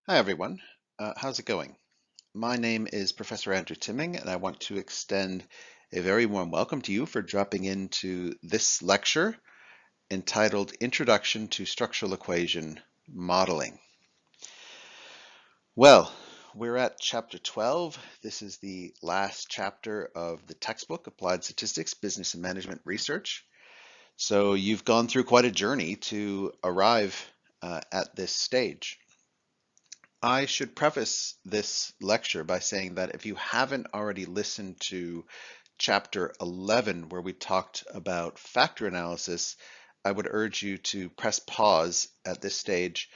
Hi everyone, how's it going? My name is Professor Andrew Timming, and I want to extend a very warm welcome to you for dropping into this lecture entitled Introduction to Structural Equation Modeling. Well, we're at chapter 12. This is the last chapter of the textbook, Applied Statistics, Business and Management Research. So you've gone through quite a journey to arrive at this stage. I should preface this lecture by saying that if you haven't already listened to chapter 11, where we talked about factor analysis, I would urge you to press pause at this stage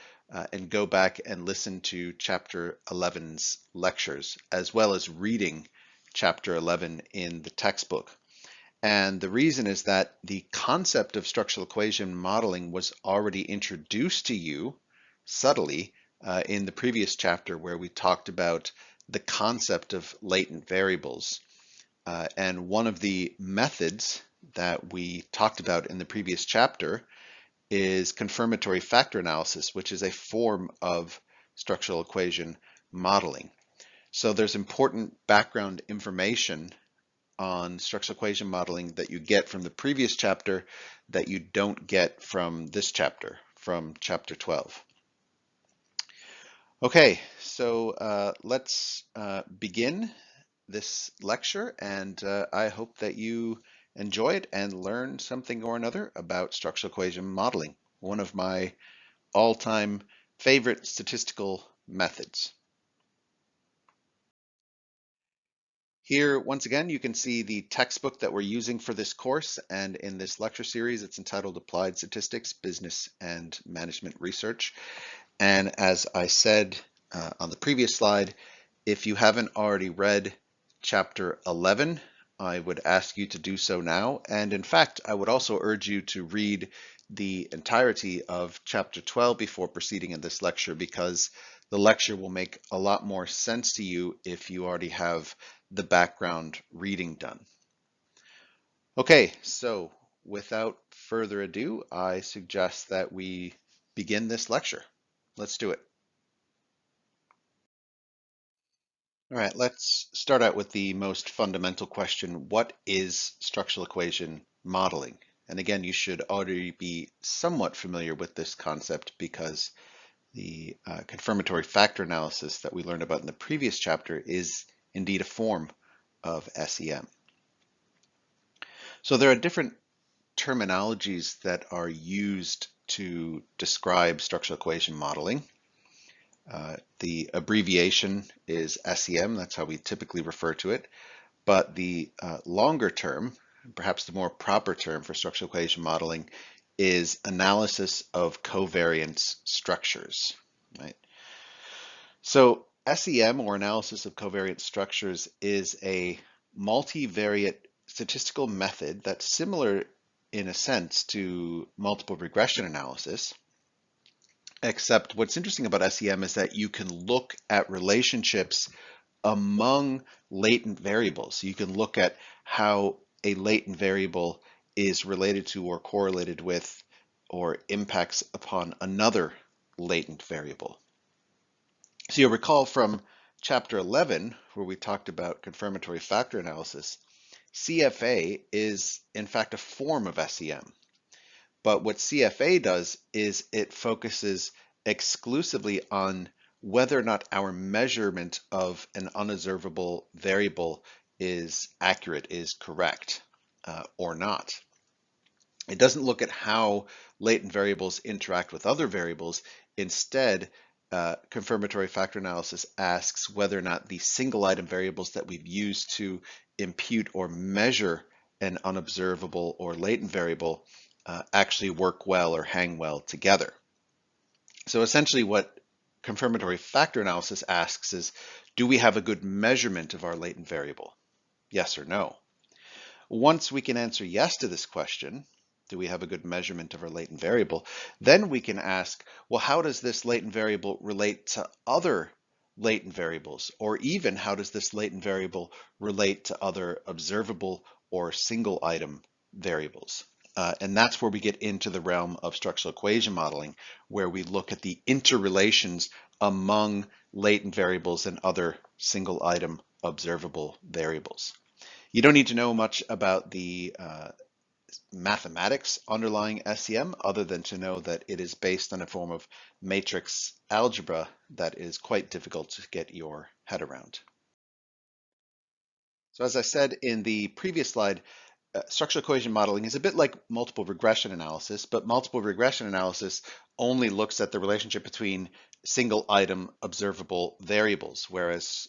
and go back and listen to chapter 11's lectures, as well as reading chapter 11 in the textbook. And the reason is that the concept of structural equation modeling was already introduced to you subtly in the previous chapter where we talked about the concept of latent variables. And one of the methods that we talked about in the previous chapter is confirmatory factor analysis, which is a form of structural equation modeling. So there's important background information on structural equation modeling that you get from the previous chapter that you don't get from this chapter, from chapter 12. Okay, so let's begin this lecture, and I hope that you enjoy it and learn something or another about structural equation modeling, one of my all-time favorite statistical methods. Here, once again, you can see the textbook that we're using for this course, and in this lecture series, it's entitled Applied Statistics, Business and Management Research. And as I said on the previous slide, if you haven't already read chapter 11, I would ask you to do so now. And in fact, I would also urge you to read the entirety of chapter 12 before proceeding in this lecture, because the lecture will make a lot more sense to you if you already have the background reading done. Okay, so without further ado, I suggest that we begin this lecture. Let's do it. All right, let's start out with the most fundamental question. What is structural equation modeling? And again, you should already be somewhat familiar with this concept because the confirmatory factor analysis that we learned about in the previous chapter is indeed a form of SEM. So there are different terminologies that are used to describe structural equation modeling. The abbreviation is SEM, that's how we typically refer to it, but the longer term, perhaps the more proper term for structural equation modeling, is analysis of covariance structures, right? So SEM, or analysis of covariance structures, is a multivariate statistical method that's similar in a sense to multiple regression analysis. Except what's interesting about SEM is that you can look at relationships among latent variables. So you can look at how a latent variable is related to or correlated with or impacts upon another latent variable. So you'll recall from chapter 11, where we talked about confirmatory factor analysis, CFA is in fact a form of SEM. But what CFA does is it focuses exclusively on whether or not our measurement of an unobservable variable is accurate, is correct, or not. It doesn't look at how latent variables interact with other variables. Instead, confirmatory factor analysis asks whether or not the single item variables that we've used to impute or measure an unobservable or latent variable actually work well or hang well together. So essentially what confirmatory factor analysis asks is, do we have a good measurement of our latent variable? Yes or no? Once we can answer yes to this question, do we have a good measurement of our latent variable? Then we can ask, well, how does this latent variable relate to other latent variables? Or even how does this latent variable relate to other observable or single item variables? And that's where we get into the realm of structural equation modeling, where we look at the interrelations among latent variables and other single item observable variables. You don't need to know much about the mathematics underlying SEM other than to know that it is based on a form of matrix algebra that is quite difficult to get your head around. So as I said in the previous slide, structural equation modeling is a bit like multiple regression analysis, but multiple regression analysis only looks at the relationship between single item observable variables, whereas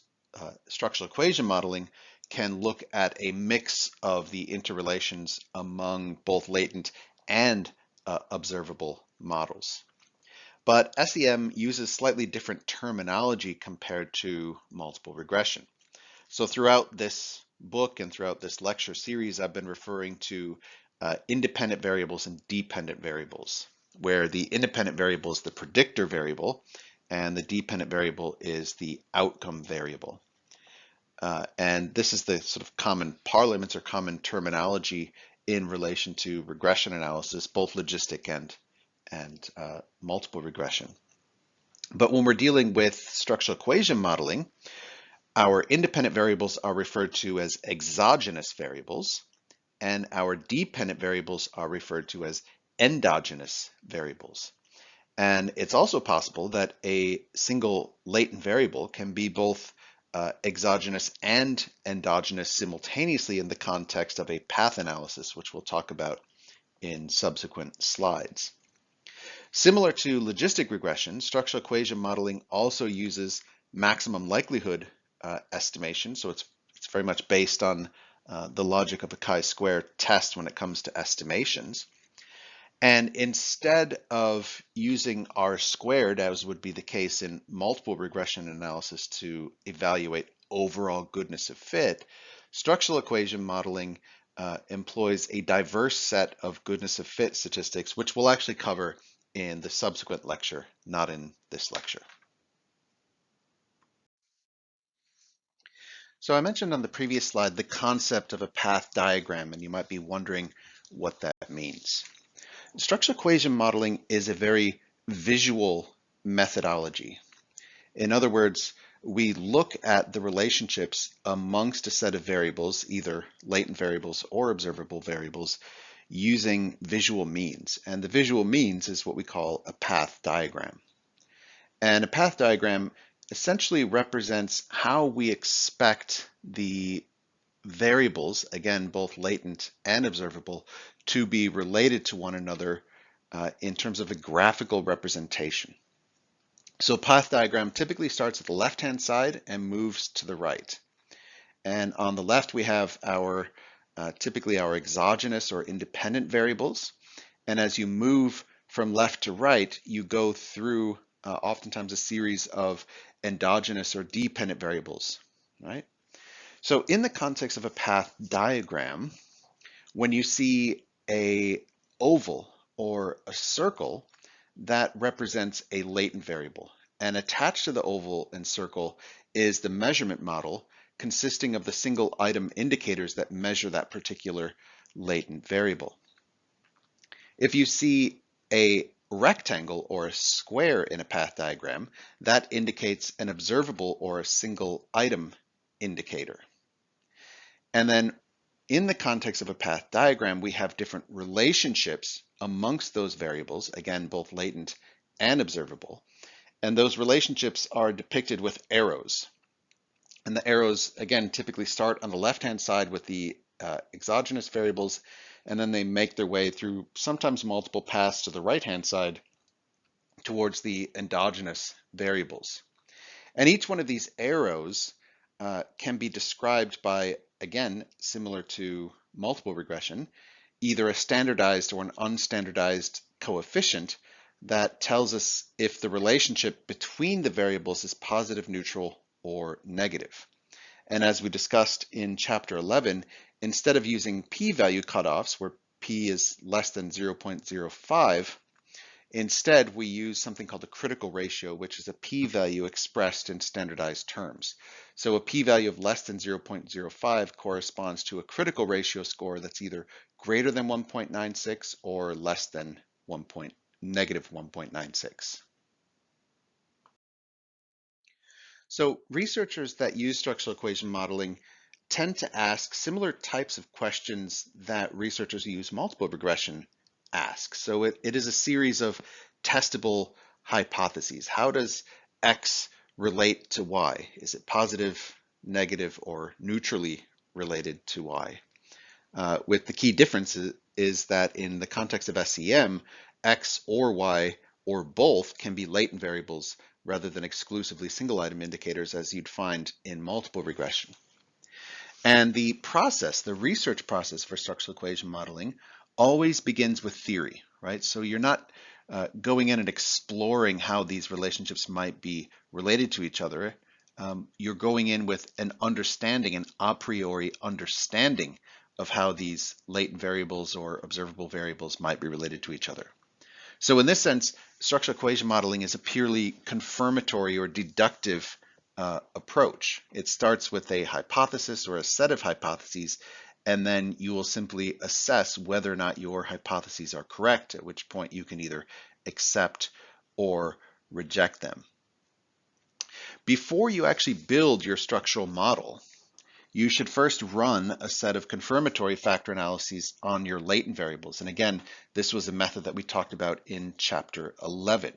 structural equation modeling can look at a mix of the interrelations among both latent and observable models. But SEM uses slightly different terminology compared to multiple regression. So throughout this book and throughout this lecture series, I've been referring to independent variables and dependent variables, where the independent variable is the predictor variable and the dependent variable is the outcome variable. And this is the sort of common parlance or common terminology in relation to regression analysis, both logistic and multiple regression. But when we're dealing with structural equation modeling, our independent variables are referred to as exogenous variables, and our dependent variables are referred to as endogenous variables. And it's also possible that a single latent variable can be both exogenous and endogenous simultaneously in the context of a path analysis, which we'll talk about in subsequent slides. Similar to logistic regression, structural equation modeling also uses maximum likelihood estimation. So it's very much based on the logic of a chi-square test when it comes to estimations. And instead of using R squared, as would be the case in multiple regression analysis to evaluate overall goodness of fit, structural equation modeling employs a diverse set of goodness of fit statistics, which we'll actually cover in the subsequent lecture, not in this lecture. So I mentioned on the previous slide the concept of a path diagram, and you might be wondering what that means. Structural equation modeling is a very visual methodology. In other words, we look at the relationships amongst a set of variables, either latent variables or observable variables, using visual means. And the visual means is what we call a path diagram. And a path diagram essentially represents how we expect the variables, again, both latent and observable, to be related to one another in terms of a graphical representation. So path diagram typically starts at the left-hand side and moves to the right. And on the left, we have our typically our exogenous or independent variables. And as you move from left to right, you go through oftentimes a series of endogenous or dependent variables, right? So in the context of a path diagram, when you see a oval or a circle, that represents a latent variable. And attached to the oval and circle is the measurement model consisting of the single item indicators that measure that particular latent variable. If you see a rectangle or a square in a path diagram, that indicates an observable or a single item indicator. And then in the context of a path diagram, we have different relationships amongst those variables, again, both latent and observable. And those relationships are depicted with arrows. And the arrows, again, typically start on the left-hand side with the exogenous variables, and then they make their way through sometimes multiple paths to the right-hand side towards the endogenous variables. And each one of these arrows can be described by, again, similar to multiple regression, either a standardized or an unstandardized coefficient that tells us if the relationship between the variables is positive, neutral, or negative. And as we discussed in chapter 11, instead of using p-value cutoffs where p is less than 0.05, instead we use something called a critical ratio, which is a p-value expressed in standardized terms. So a p-value of less than 0.05 corresponds to a critical ratio score that's either greater than 1.96 or less than negative 1.96. So researchers that use structural equation modeling tend to ask similar types of questions that researchers who use multiple regression ask. So it is a series of testable hypotheses. How does X relate to Y? Is it positive, negative, or neutrally related to Y? With the key difference is that in the context of SEM, X or Y or both can be latent variables rather than exclusively single item indicators as you'd find in multiple regression. And the process, the research process for structural equation modeling always begins with theory, right? So you're not going in and exploring how these relationships might be related to each other. You're going in with an understanding, an a priori understanding of how these latent variables or observable variables might be related to each other. So in this sense, structural equation modeling is a purely confirmatory or deductive approach. It starts with a hypothesis or a set of hypotheses, and then you will simply assess whether or not your hypotheses are correct, at which point you can either accept or reject them. Before you actually build your structural model, you should first run a set of confirmatory factor analyses on your latent variables. And again, this was a method that we talked about in chapter 11.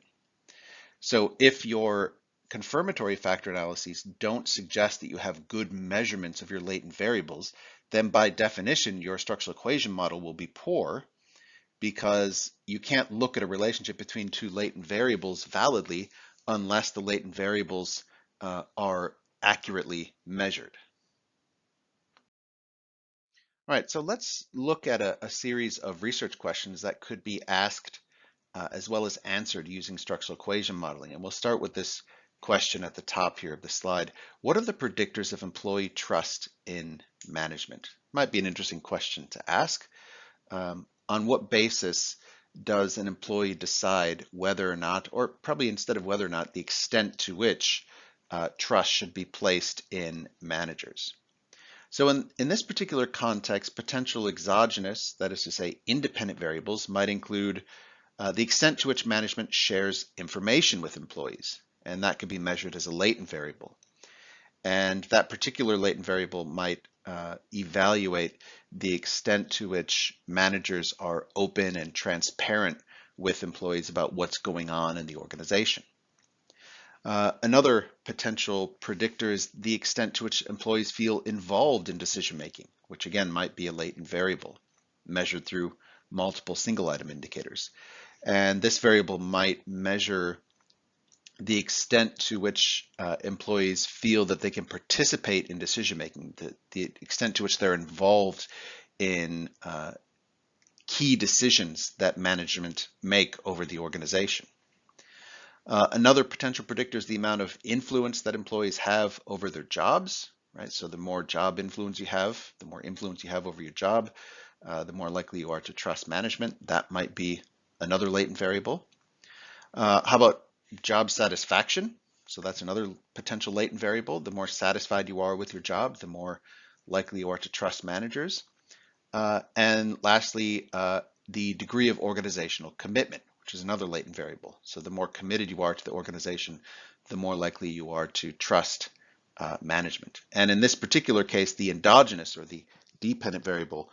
So if your confirmatory factor analyses don't suggest that you have good measurements of your latent variables, then by definition, your structural equation model will be poor because you can't look at a relationship between two latent variables validly unless the latent variables are accurately measured. All right, so let's look at a series of research questions that could be asked as well as answered using structural equation modeling. And we'll start with this question at the top here of the slide. What are the predictors of employee trust in management? Might be an interesting question to ask. On what basis does an employee decide whether or not, or probably instead of whether or not, the extent to which trust should be placed in managers? So in this particular context, potential exogenous, that is to say independent variables, might include the extent to which management shares information with employees, and that could be measured as a latent variable. And that particular latent variable might evaluate the extent to which managers are open and transparent with employees about what's going on in the organization. Another potential predictor is the extent to which employees feel involved in decision making, which again might be a latent variable measured through multiple single item indicators. And this variable might measure the extent to which employees feel that they can participate in decision making, the extent to which they're involved in key decisions that management make over the organization. Another potential predictor is the amount of influence that employees have over their jobs, right? So the more job influence you have, the more influence you have over your job, the more likely you are to trust management. That might be another latent variable. How about job satisfaction? So that's another potential latent variable. The more satisfied you are with your job, the more likely you are to trust managers. And lastly, the degree of organizational commitment, which is another latent variable. So the more committed you are to the organization, the more likely you are to trust management. And in this particular case, the endogenous or the dependent variable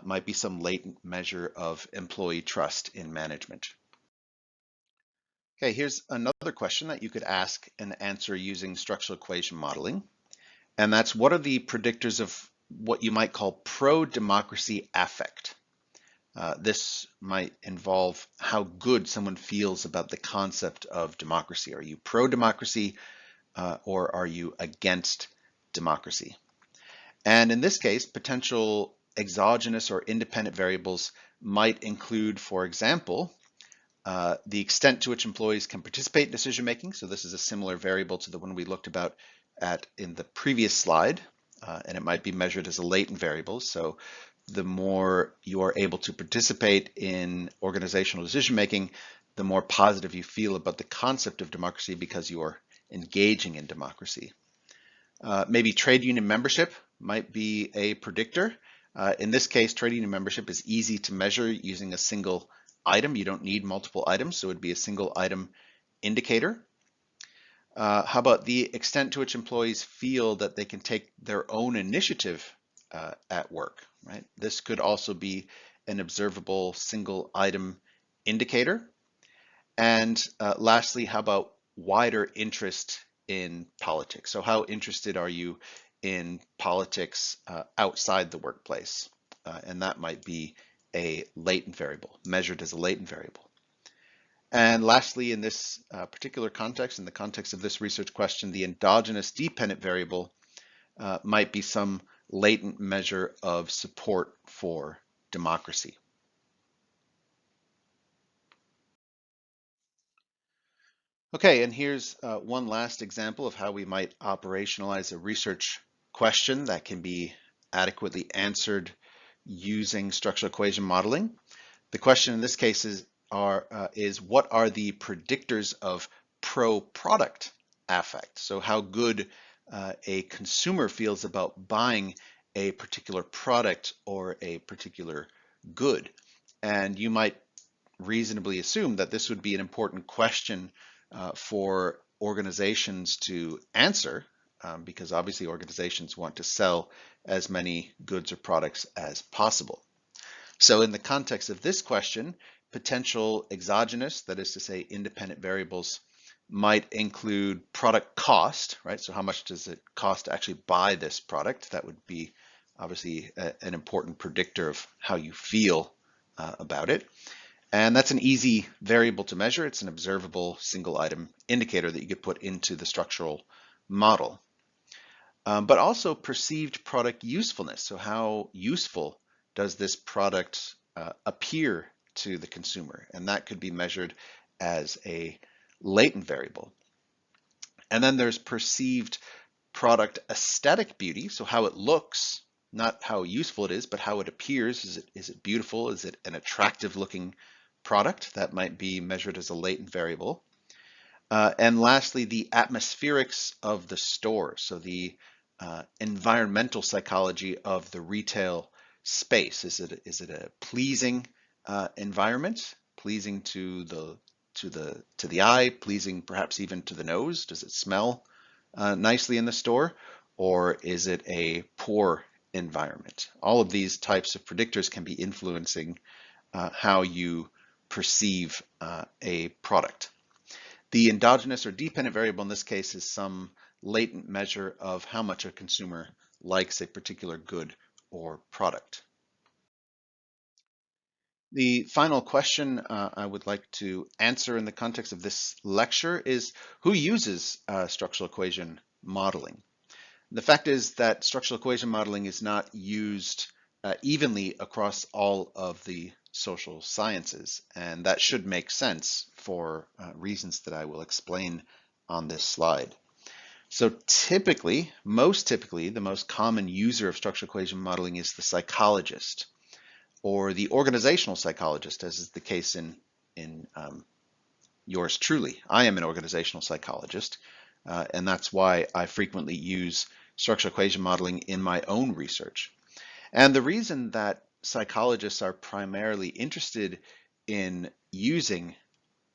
might be some latent measure of employee trust in management. Okay, here's another question that you could ask and answer using structural equation modeling. And that's, what are the predictors of what you might call pro-democracy affect? This might involve how good someone feels about the concept of democracy. Are you pro-democracy or are you against democracy? And in this case, potential exogenous or independent variables might include, for example, the extent to which employees can participate in decision making. So this is a similar variable to the one we looked about in the previous slide, and it might be measured as a latent variable. So the more you are able to participate in organizational decision making, the more positive you feel about the concept of democracy because you are engaging in democracy. Maybe trade union membership might be a predictor. In this case, trade union membership is easy to measure using a single item. You don't need multiple items, so it would be a single item indicator. How about the extent to which employees feel that they can take their own initiative at work, right? This could also be an observable single item indicator. And lastly, how about wider interest in politics? So how interested are you in politics outside the workplace? And that might be a latent variable, measured as a latent variable. And lastly, in this particular context, in the context of this research question, the endogenous dependent variable might be some latent measure of support for democracy. Okay, and here's one last example of how we might operationalize a research question that can be adequately answered using structural equation modeling. The question in this case is what are the predictors of pro-product affect? So how good a consumer feels about buying a particular product or a particular good. And you might reasonably assume that this would be an important question for organizations to answer, because obviously organizations want to sell as many goods or products as possible. So in the context of this question, potential exogenous, that is to say independent variables, might include product cost, right? So how much does it cost to actually buy this product? That would be obviously an important predictor of how you feel about it. And that's an easy variable to measure. It's an observable single item indicator that you could put into the structural model. But also perceived product usefulness. So how useful does this product appear to the consumer? And that could be measured as a latent variable. And then there's perceived product aesthetic beauty. So how it looks, not how useful it is, but how it appears. Is it beautiful? Is it an attractive looking product? That might be measured as a latent variable. And lastly, the atmospherics of the store. So the environmental psychology of the retail space. Is it a pleasing environment, pleasing to the eye, pleasing perhaps even to the nose? Does it smell nicely in the store, or is it a poor environment? All of these types of predictors can be influencing how you perceive a product. The endogenous or dependent variable in this case is some latent measure of how much a consumer likes a particular good or product. The final question I would like to answer in the context of this lecture is who uses structural equation modeling? The fact is that structural equation modeling is not used evenly across all of the social sciences, and that should make sense for reasons that I will explain on this slide. So typically, most typically, the most common user of structural equation modeling is the psychologist or the organizational psychologist, as is the case in yours truly. I am an organizational psychologist, and that's why I frequently use structural equation modeling in my own research. And the reason that psychologists are primarily interested in using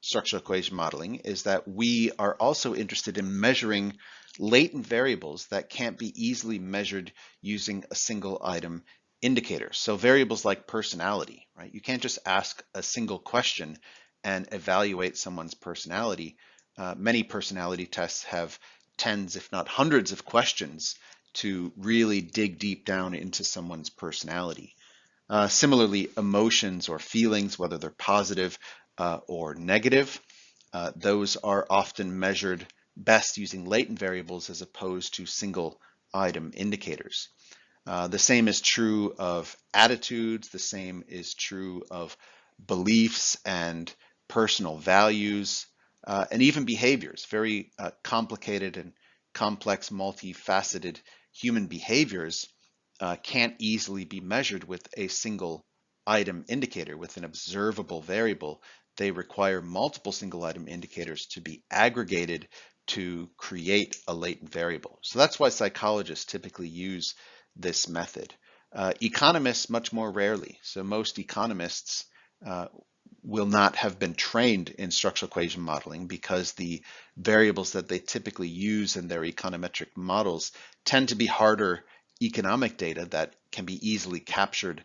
structural equation modeling is that we are also interested in measuring latent variables that can't be easily measured using a single item indicator. So variables like personality, right? You can't just ask a single question and evaluate someone's personality. Many personality tests have tens, if not hundreds of questions to really dig deep down into someone's personality. Similarly, emotions or feelings, whether they're positive or negative, those are often measured best using latent variables as opposed to single item indicators. The same is true of attitudes, the same is true of beliefs and personal values, and even behaviors. Very complicated and complex, multifaceted human behaviors can't easily be measured with a single item indicator, with an observable variable. They require multiple single item indicators to be aggregated to create a latent variable. So that's why psychologists typically use this method. Economists much more rarely. So most economists will not have been trained in structural equation modeling because the variables that they typically use in their econometric models tend to be harder economic data that can be easily captured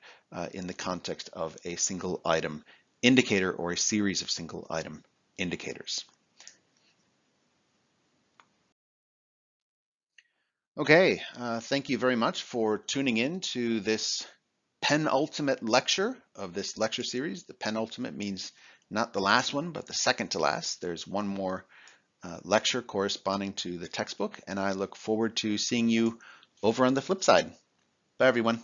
in the context of a single item indicator or a series of single item indicators. Okay, thank you very much for tuning in to this penultimate lecture of this lecture series. The penultimate means not the last one, but the second to last. There's one more lecture corresponding to the textbook, and I look forward to seeing you over on the flip side. Bye, everyone.